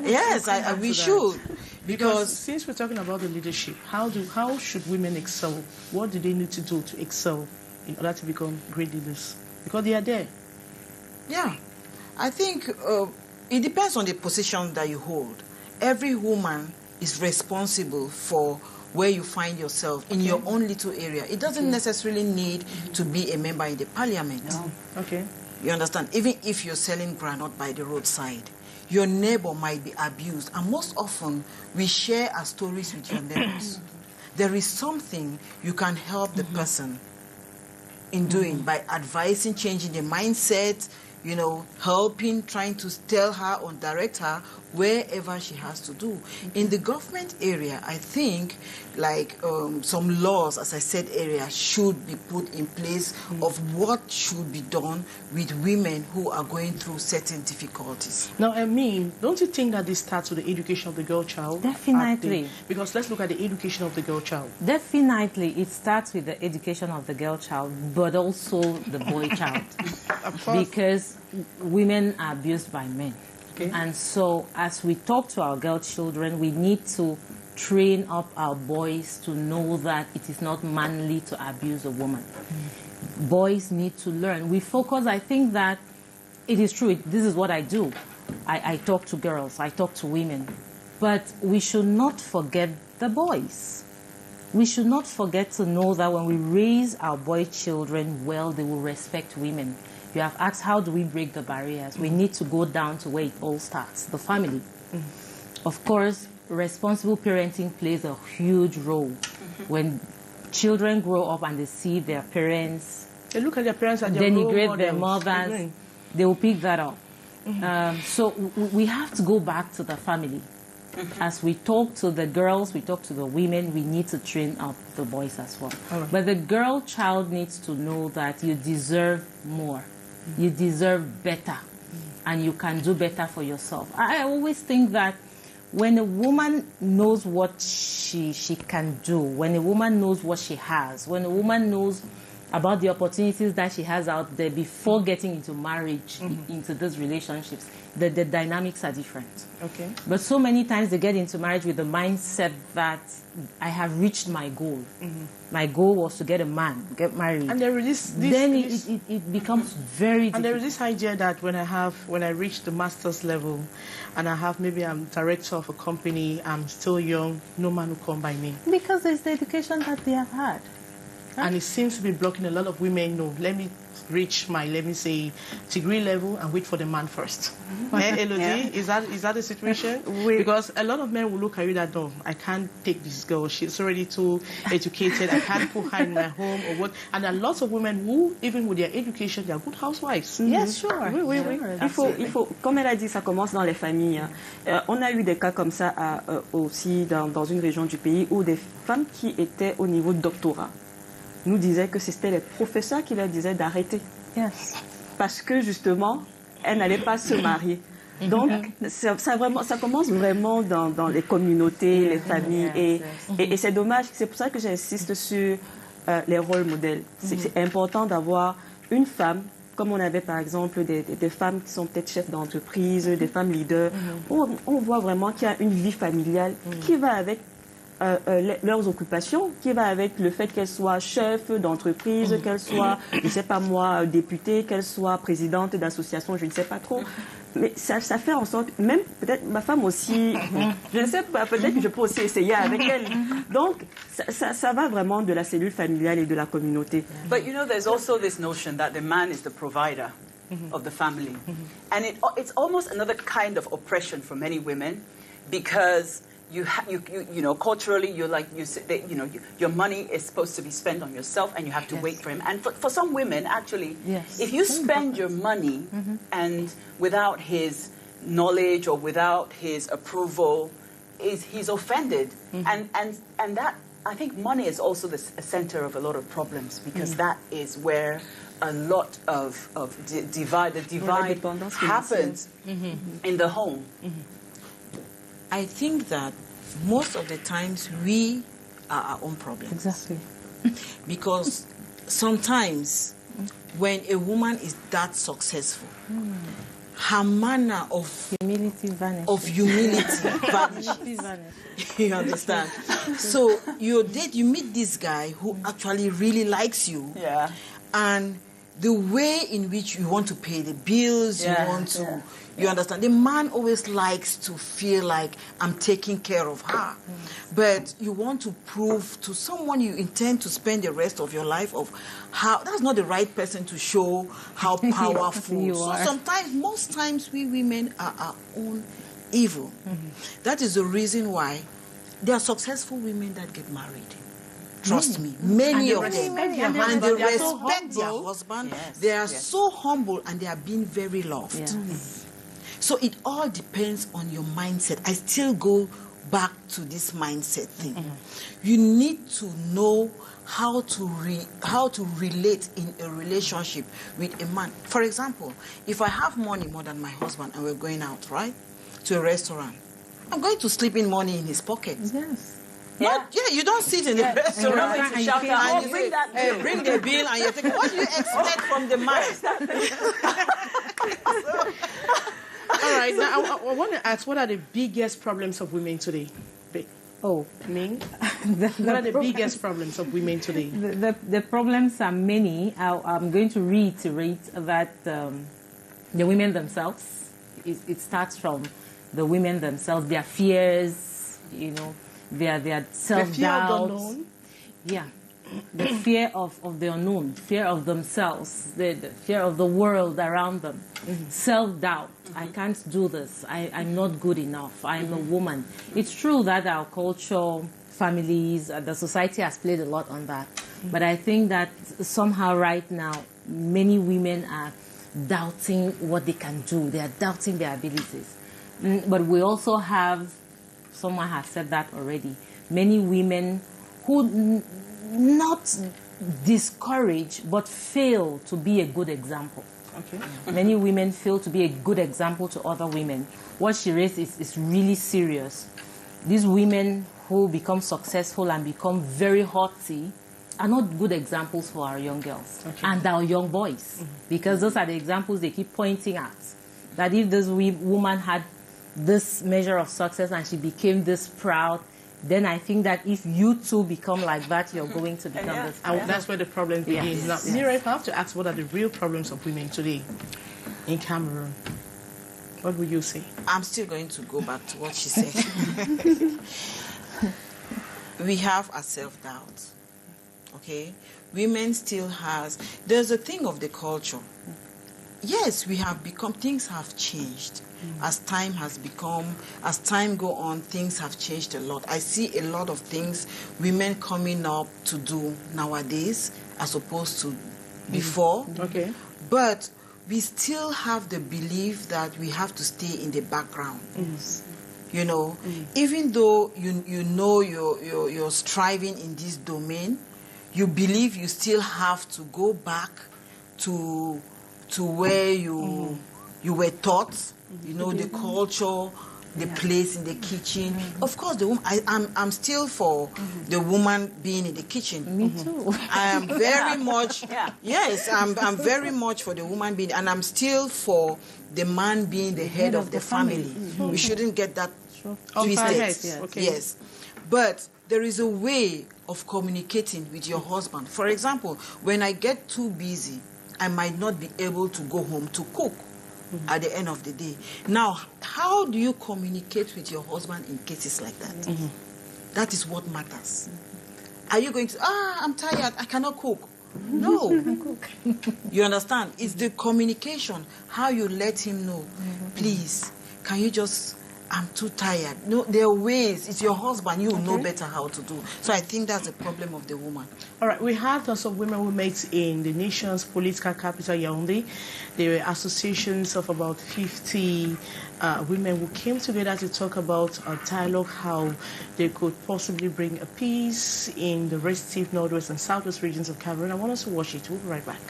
[SPEAKER 3] yes, we should. Because
[SPEAKER 1] since we're talking about the leadership, how should women excel? What do they need to do to excel in order to become great leaders? Because they are there.
[SPEAKER 3] Yeah. I think it depends on the position that you hold. Every woman is responsible for where you find yourself in your own little area. It doesn't necessarily need to be a member in the parliament.
[SPEAKER 1] No. Okay.
[SPEAKER 3] You understand? Even if you're selling granite by the roadside, your neighbor might be abused. And most often, we share our stories with your neighbors. There is something you can help the person in doing by advising, changing the mindset, you know, helping, trying to tell her or direct her wherever she has to do. In the government area, I think, like some laws, as I said earlier, should be put in place of what should be done with women who are going through certain difficulties.
[SPEAKER 1] Now, I mean, don't you think that this starts with the education of the girl child?
[SPEAKER 4] Definitely.
[SPEAKER 1] Because let's look at the education of the girl child.
[SPEAKER 4] Definitely, it starts with the education of the girl child, but also the boy child. Because women are abused by men. Okay. And so as we talk to our girl children, we need to train up our boys to know that it is not manly to abuse a woman. Boys need to learn. We focus, I think that it is true, this is what I do. I talk to girls, I talk to women. But we should not forget the boys. We should not forget to know that when we raise our boy children well, they will respect women. You have asked, how do we break the barriers? We need to go down to where it all starts, the family. Of course, responsible parenting plays a huge role. When children grow up and they see their parents,
[SPEAKER 1] they look at their parents and
[SPEAKER 4] denigrate their mothers, they will pick that up. So we have to go back to the family. As we talk to the girls, we talk to the women, we need to train up the boys as well. But the girl child needs to know that you deserve more. You deserve better. And you can do better for yourself. I always think that when a woman knows what she can do, when a woman knows what she has, when a woman knows about the opportunities that she has out there before getting into marriage, into these relationships, the dynamics are different.
[SPEAKER 1] Okay.
[SPEAKER 4] But so many times they get into marriage with the mindset that I have reached my goal. My goal was to get a man, get married.
[SPEAKER 1] And there is
[SPEAKER 4] it becomes very difficult.
[SPEAKER 1] And there is this idea that when I reach the master's level and I'm director of a company, I'm still young, no man will come by me.
[SPEAKER 4] Because it's the education that they have had.
[SPEAKER 1] And it seems to be blocking a lot of women. No, let me reach my, degree level and wait for the man first. Elodie, is that the situation? Because a lot of men will look at you that, no, I can't take this girl. She's already too educated. I can't put her in my home or what. And there are lots of women who, even with their education, they are good housewives.
[SPEAKER 4] Yes, sure.
[SPEAKER 1] Oui.
[SPEAKER 5] Il faut, comme elle a dit, ça commence dans les familles. On a eu des cas comme ça aussi dans une région du pays où des femmes qui étaient au niveau de doctorat nous disaient que c'était les professeurs qui leur disaient d'arrêter.
[SPEAKER 4] Yes.
[SPEAKER 5] Parce que justement, elles n'allaient pas se marier. Donc, ça commence vraiment dans les communautés, les familles. Et c'est dommage, c'est pour ça que j'insiste sur les rôles modèles. C'est important d'avoir une femme, comme on avait par exemple des femmes qui sont peut-être chefs d'entreprise, des femmes leaders, où on voit vraiment qu'il y a une vie familiale qui va avec leurs occupations, qui va avec le fait qu'elle soit chef d'entreprise, qu'elle soit, je ne sais pas moi, députée, qu'elle soit présidente d'association, je ne sais pas trop. Mais ça fait en sorte, même peut-être ma femme aussi, je ne sais pas, peut-être que je peux aussi essayer avec elle. Donc, ça va vraiment de la cellule familiale et de la communauté.
[SPEAKER 2] But you know, there's also this notion that the man is the provider of the family. And it's almost another kind of oppression for many women, because you know, culturally, you're like, your money is supposed to be spent on yourself, and you have to wait for him. And for some women, actually, if you spend your money and without his knowledge or without his approval, he's offended. And that, I think money is also the center of a lot of problems, because that is where a lot of the divide happens in the home.
[SPEAKER 3] I think that most of the times we are our own problem.
[SPEAKER 4] Exactly.
[SPEAKER 3] Because sometimes when a woman is that successful, her manner of
[SPEAKER 4] humility vanishes.
[SPEAKER 3] You understand? So you meet this guy who actually really likes you, and the way in which you want to pay the bills, you understand? The man always likes to feel like, I'm taking care of her. But you want to prove to someone you intend to spend the rest of your life of how that's not the right person to show how powerful you are. So sometimes, most times, we women are our own evil. That is the reason why there are successful women that get married. Trust me, many of them. And they respect their husband. They are so humble, and they are being very loved. So it all depends on your mindset. I still go back to this mindset thing. You need to know how to relate in a relationship with a man. For example, if I have money more than my husband and we're going out, right, to a restaurant, I'm going to slip in money in his pocket. You don't sit in the restaurant and you say, hey, bring the bill, and you think, what do you expect from the man?
[SPEAKER 1] All right, now I want to ask, what are the biggest problems of women today? Ming? What are the biggest problems of women today?
[SPEAKER 4] The problems are many. I'm going to reiterate that the women themselves, it starts from the women themselves, their fears, you know, their self-doubt. The fear of the unknown, fear of themselves, the fear of the world around them, self-doubt. I can't do this. I'm not good enough. I'm a woman. It's true that our culture, families, the society has played a lot on that. But I think that somehow right now, many women are doubting what they can do. They are doubting their abilities. But we also have, someone has said that already, many women who not discourage but fail to be a good example. Many women fail to be a good example to other women. What she raised is really serious. These women who become successful and become very haughty are not good examples for our young girls and our young boys, because those are the examples they keep pointing at. That if this woman had this measure of success and she became this proud, then I think that if you too become like that, you're going to become this.
[SPEAKER 1] That's where the problem begins. Now, Myra, if I have to ask, what are the real problems of women today in Cameroon? What would you say?
[SPEAKER 3] I'm still going to go back to what she said. We have a self-doubt. Okay? Women still has... There's a thing of the culture. Yes, we have become... Things have changed. As time go on, things have changed a lot. I see a lot of things women coming up to do nowadays as opposed to before. But we still have the belief that we have to stay in the background. You know, even though you know you're striving in this domain, you believe you still have to go back to where you were taught. You know, the culture, the place in the kitchen. Of course, the woman. I'm still for the woman being in the kitchen.
[SPEAKER 4] Me too.
[SPEAKER 3] I am very much. Yes, I'm very much for the woman being, and I'm still for the man being the head of the family. We shouldn't get that twisted. Yes, but there is a way of communicating with your husband. For example, when I get too busy, I might not be able to go home to cook. At the end of the day. Now, how do you communicate with your husband in cases like that? That is what matters. Are you going to, I'm tired, I cannot cook? No. You understand? It's the communication, how you let him know. Please, can you just I'm too tired. No, there are ways. It's your husband. You know better how to do. So I think that's the problem of the woman.
[SPEAKER 1] All right. We had lots of women who met in the nation's political capital, Yaoundé. There were associations of about 50 women who came together to talk about a dialogue, how they could possibly bring a peace in the restive northwest and southwest regions of Cameroon. I want us to watch it. We'll be right back.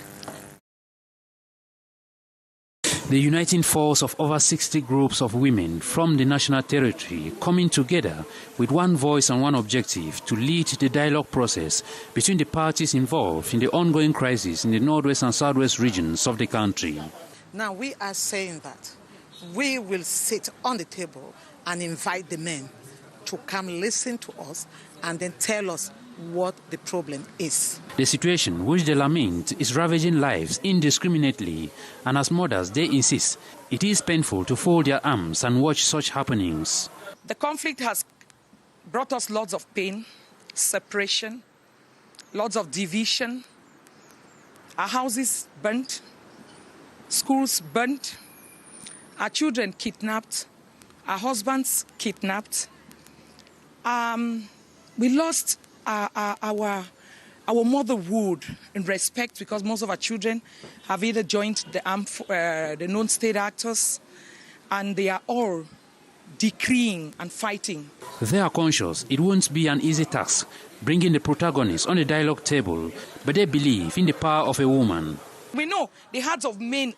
[SPEAKER 7] The uniting force of over 60 groups of women from the national territory coming together with one voice and one objective to lead the dialogue process between the parties involved in the ongoing crisis in the northwest and southwest regions of the country.
[SPEAKER 8] Now we are saying that we will sit on the table and invite the men to come listen to us and then tell us what the problem is.
[SPEAKER 7] The situation which they lament is ravaging lives indiscriminately, and as mothers they insist it is painful to fold their arms and watch such happenings.
[SPEAKER 9] The conflict has brought us lots of pain, separation, lots of division, our houses burnt, schools burnt, our children kidnapped, our husbands kidnapped. We lost our motherhood in respect because most of our children have either joined the non-state actors, and they are all decreeing and fighting.
[SPEAKER 7] They are conscious it won't be an easy task bringing the protagonists on the dialogue table, but they believe in the power of a woman.
[SPEAKER 9] We know the hearts of men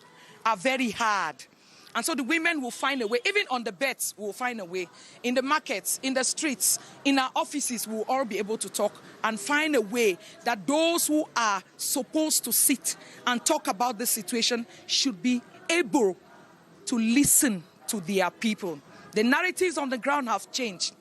[SPEAKER 9] are very hard. And so the women will find a way. Even on the beds, we will find a way. In the markets, in the streets, in our offices, we will all be able to talk and find a way that those who are supposed to sit and talk about the situation should be able to listen to their people. The narratives on the ground have changed.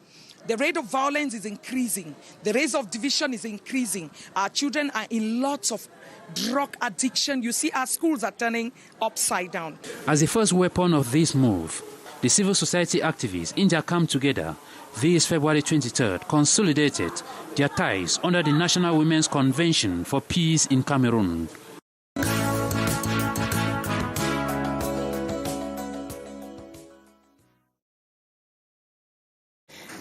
[SPEAKER 9] The rate of violence is increasing. The rate of division is increasing. Our children are in lots of drug addiction. You see, our schools are turning upside down.
[SPEAKER 7] As the first weapon of this move, the civil society activists in their camp together this February 23rd consolidated their ties under the National Women's Convention for Peace in Cameroon.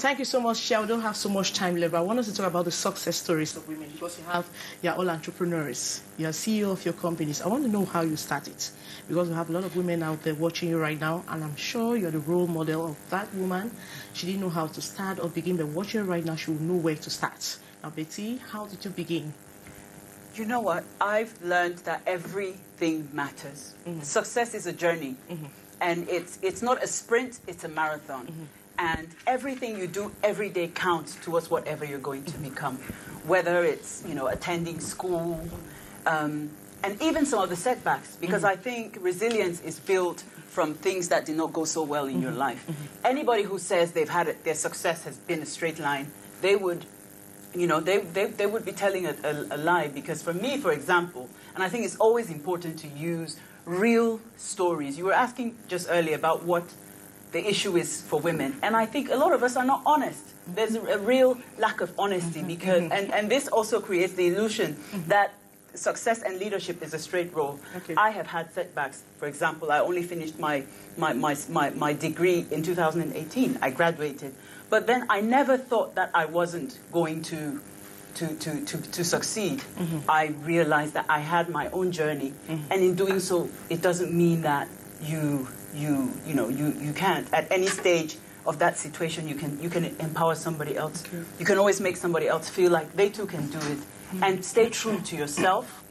[SPEAKER 1] Thank you so much, Shea. We don't have so much time left, but I want us to talk about the success stories of women, because you're all entrepreneurs. You're CEO of your companies. I want to know how you started, because we have a lot of women out there watching you right now, and I'm sure you're the role model of that woman. She didn't know how to start or begin, but watching right now, she will know where to start. Now, Betty, how did you begin?
[SPEAKER 2] You know what? I've learned that everything matters. Mm-hmm. Success is a journey, mm-hmm. and it's not a sprint, it's a marathon. Mm-hmm. And everything you do every day counts towards whatever you're going to become, whether it's, attending school, and even some of the setbacks, because I think resilience is built from things that did not go so well in your life. Anybody who says they've had their success has been a straight line, they would, they would be telling a lie. Because for me, for example, and I think it's always important to use real stories. You were asking just earlier about what the issue is for women, and I think a lot of us are not honest. There's a real lack of honesty, because and this also creates the illusion that success and leadership is a straight road. Okay. I have had setbacks. For example, I only finished my degree in 2018. I graduated, but then I never thought that I wasn't going to succeed. I realized that I had my own journey, and in doing so, it doesn't mean that you can't. At any stage of that situation, you can empower somebody else. Okay. You can always make somebody else feel like they too can do it. And stay true to yourself,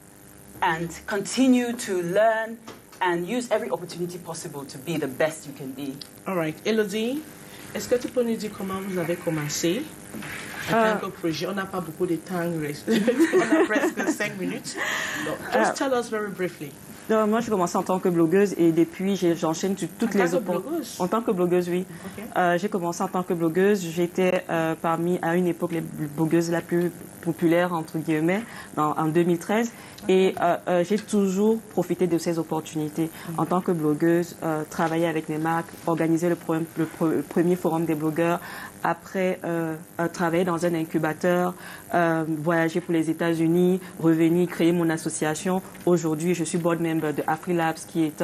[SPEAKER 2] and continue to learn and use every opportunity possible to be the best you can be.
[SPEAKER 1] All right, Elodie, est-ce que tu peux nous dire comment vous avez commencé? En tant que projet, on n'a pas beaucoup de temps, on a presque 5 minutes. Donc, just tell us very briefly.
[SPEAKER 5] Moi, j'ai commencé en tant que blogueuse, et depuis, j'enchaîne toutes les opportunités. En tant que blogueuse, oui. Okay. J'ai commencé en tant que blogueuse. J'étais à une époque les blogueuses la plus populaire, entre guillemets, en 2013. Et j'ai toujours profité de ces opportunités. En tant que blogueuse, travailler avec les marques, organiser le premier forum des blogueurs, après travailler dans un incubateur, voyager pour les États-Unis, revenir, créer mon association. Aujourd'hui, je suis board member de AfriLabs, qui est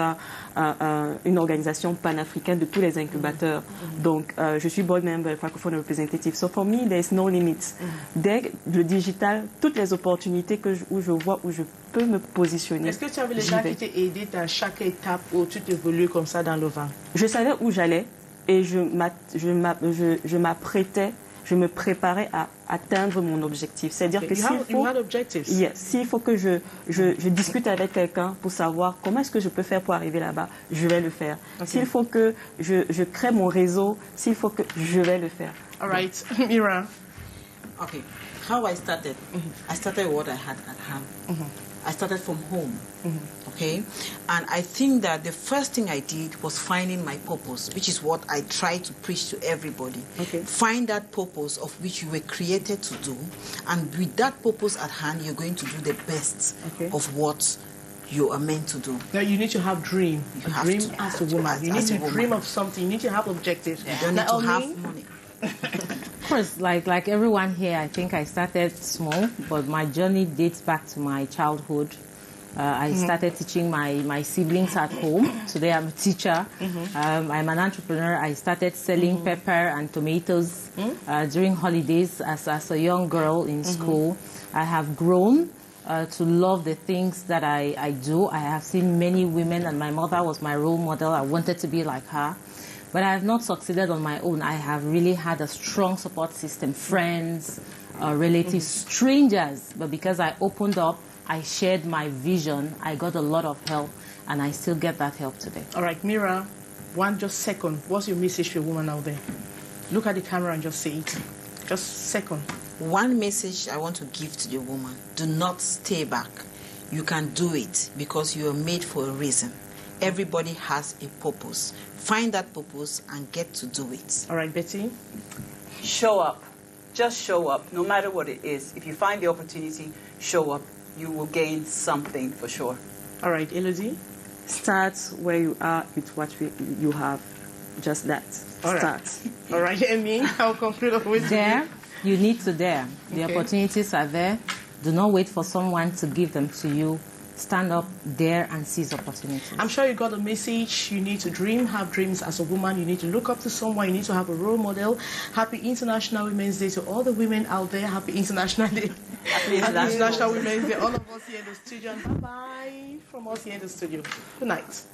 [SPEAKER 5] une organisation panafricaine de tous les incubateurs. Donc, je suis board member francophone representative. So for me, there is no limits. Dès le digital, toutes les opportunités où je vois, où je peux me positionner.
[SPEAKER 1] Est-ce que tu avais les gens qui t'ont aidé à chaque étape où tu évolues comme ça dans le vent? Je
[SPEAKER 5] savais où j'allais et je m'apprêtais, je me préparais à atteindre mon objectif. C'est-à-dire que s'il faut que je discute avec quelqu'un pour savoir comment est-ce que je peux faire pour arriver là-bas, je vais le faire. S'il faut que je crée mon réseau, s'il faut que je vais le faire.
[SPEAKER 1] All right, Myra.
[SPEAKER 3] Okay, how I started. I started what I had at hand. I started from home, okay? And I think that the first thing I did was finding my purpose, which is what I try to preach to everybody. Okay. Find that purpose of which you were created to do, and with that purpose at hand, you're going to do the best of what you are meant to do.
[SPEAKER 1] Now you need to have dream. You have dream as a woman. You need to dream of something. You need to have objectives.
[SPEAKER 3] You don't need to have money.
[SPEAKER 4] Of course, like everyone here, I think I started small, but my journey dates back to my childhood. I started teaching my siblings at home. Today I'm a teacher. I'm an entrepreneur. I started selling pepper and tomatoes during holidays as a young girl in school. I have grown to love the things that I do. I have seen many women, and my mother was my role model. I wanted to be like her. But I have not succeeded on my own. I have really had a strong support system, friends, relatives, strangers. But because I opened up, I shared my vision, I got a lot of help, and I still get that help today.
[SPEAKER 1] All right, Myra, just second. What's your message for a woman out there? Look at the camera and just say it. Just second.
[SPEAKER 3] One message I want to give to the woman: do not stay back. You can do it because you are made for a reason. Everybody has a purpose. Find that purpose and get to do it.
[SPEAKER 1] All right, Betty?
[SPEAKER 2] Show up. Just show up, no matter what it is. If you find the opportunity, show up. You will gain something for sure.
[SPEAKER 1] All right, Elodie?
[SPEAKER 5] Start where you are with what you have. Just that.
[SPEAKER 1] All
[SPEAKER 5] Start.
[SPEAKER 1] Right. All right, Emmy, I'll conclude with
[SPEAKER 4] dare. You need to dare. The opportunities are there. Do not wait for someone to give them to you. Stand up, dare, and seize opportunities.
[SPEAKER 1] I'm sure you got a message. You need to dream, have dreams as a woman. You need to look up to someone. You need to have a role model. Happy International Women's Day to all the women out there. Happy International Day. Happy International Women's Day. All of us here in the studio. And bye-bye from us here in the studio. Good night.